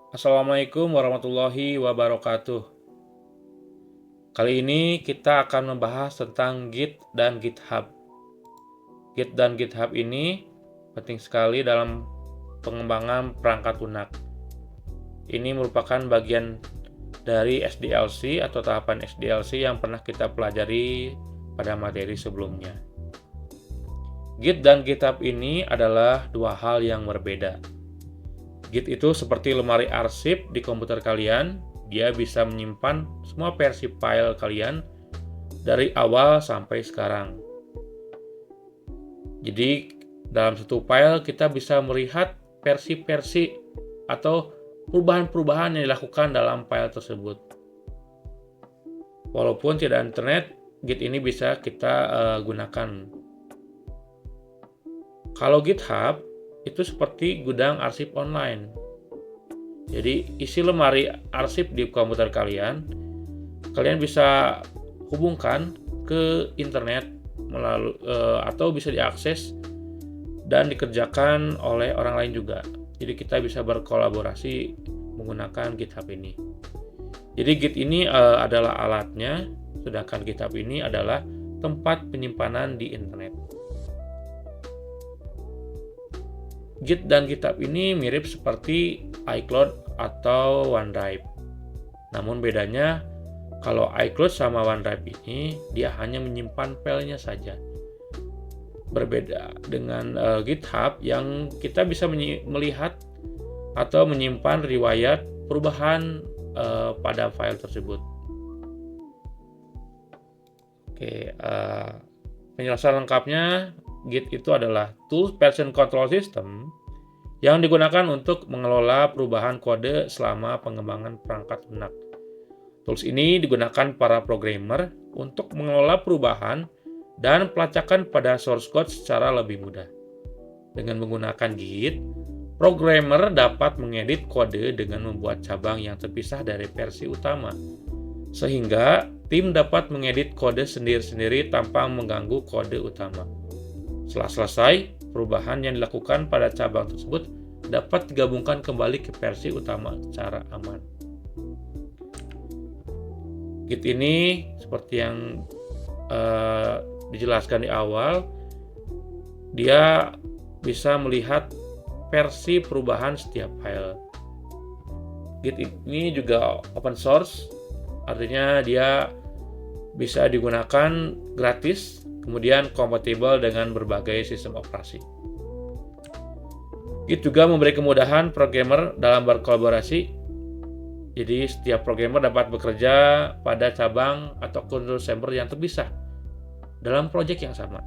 Assalamualaikum warahmatullahi wabarakatuh. Kali ini kita akan membahas tentang Git dan GitHub. Git dan GitHub ini penting sekali dalam pengembangan perangkat lunak. Ini merupakan bagian dari SDLC atau tahapan SDLC yang pernah kita pelajari pada materi sebelumnya. Git dan GitHub ini adalah dua hal yang berbeda. Git itu seperti lemari arsip di komputer kalian. Dia bisa menyimpan semua versi file kalian dari awal sampai sekarang. Jadi dalam satu file kita bisa melihat versi-versi atau perubahan-perubahan yang dilakukan dalam file tersebut. Walaupun tidak ada internet, Git ini bisa kita gunakan. Kalau GitHub itu seperti gudang arsip online. Jadi isi lemari arsip di komputer kalian bisa hubungkan ke internet melalui atau bisa diakses dan dikerjakan oleh orang lain juga. Jadi kita bisa berkolaborasi menggunakan GitHub ini. Jadi Git ini adalah alatnya, sedangkan GitHub ini adalah tempat penyimpanan di internet. Git dan GitHub ini mirip seperti iCloud atau OneDrive. Namun bedanya, kalau iCloud sama OneDrive ini, dia hanya menyimpan filenya saja. Berbeda dengan GitHub yang kita bisa melihat atau menyimpan riwayat perubahan pada file tersebut. Oke, penjelasan lengkapnya, Git itu adalah tools version control system yang digunakan untuk mengelola perubahan kode selama pengembangan perangkat lunak. Tools ini digunakan para programmer untuk mengelola perubahan dan pelacakan pada source code secara lebih mudah. Dengan menggunakan Git, programmer dapat mengedit kode dengan membuat cabang yang terpisah dari versi utama, sehingga tim dapat mengedit kode sendiri-sendiri tanpa mengganggu kode utama. Setelah selesai, perubahan yang dilakukan pada cabang tersebut dapat digabungkan kembali ke versi utama secara aman. Git ini seperti yang dijelaskan di awal, dia bisa melihat versi perubahan setiap file. Git ini juga open source, artinya dia bisa digunakan gratis, kemudian kompatibel dengan berbagai sistem operasi. Git juga memberi kemudahan programmer dalam berkolaborasi. Jadi setiap programmer dapat bekerja pada cabang atau control chamber yang terpisah dalam proyek yang sama.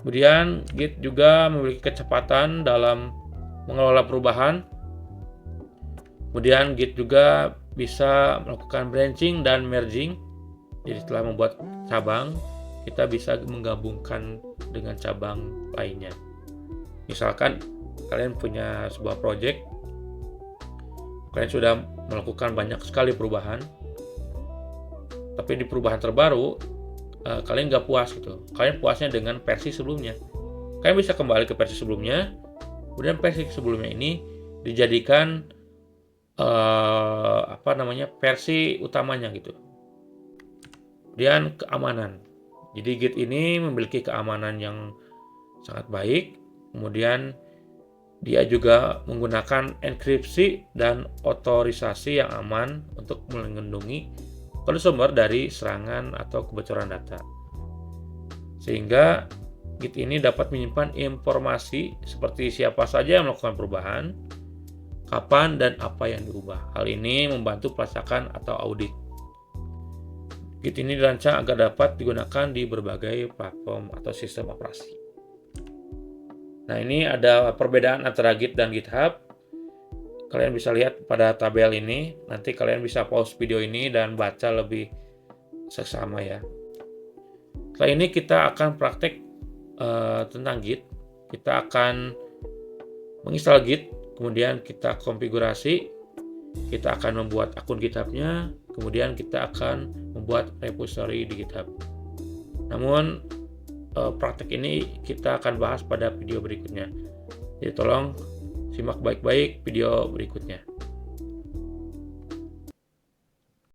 Kemudian Git juga memiliki kecepatan dalam mengelola perubahan. Kemudian Git juga bisa melakukan branching dan merging. Jadi setelah membuat cabang, kita bisa menggabungkan dengan cabang lainnya. Misalkan kalian punya sebuah project, kalian sudah melakukan banyak sekali perubahan, tapi di perubahan terbaru kalian nggak puas gitu. Kalian puasnya dengan versi sebelumnya. Kalian bisa kembali ke versi sebelumnya, kemudian versi sebelumnya ini dijadikan versi utamanya gitu. Kemudian keamanan. Jadi Git ini memiliki keamanan yang sangat baik. Kemudian dia juga menggunakan enkripsi dan otorisasi yang aman untuk melindungi kode sumber dari serangan atau kebocoran data. Sehingga Git ini dapat menyimpan informasi seperti siapa saja yang melakukan perubahan, kapan dan apa yang diubah. Hal ini membantu pelacakan atau audit. Git ini dirancang agar dapat digunakan di berbagai platform atau sistem operasi. Nah, ini ada perbedaan antara Git dan GitHub. Kalian bisa lihat pada tabel ini. Nanti kalian bisa pause video ini dan baca lebih seksama ya. Setelah ini kita akan praktek tentang Git. Kita akan menginstal Git, kemudian kita konfigurasi. Kita akan membuat akun GitHub-nya, kemudian kita akan membuat repository di GitHub. Namun praktek ini kita akan bahas pada video berikutnya. Jadi tolong Simak baik-baik video berikutnya.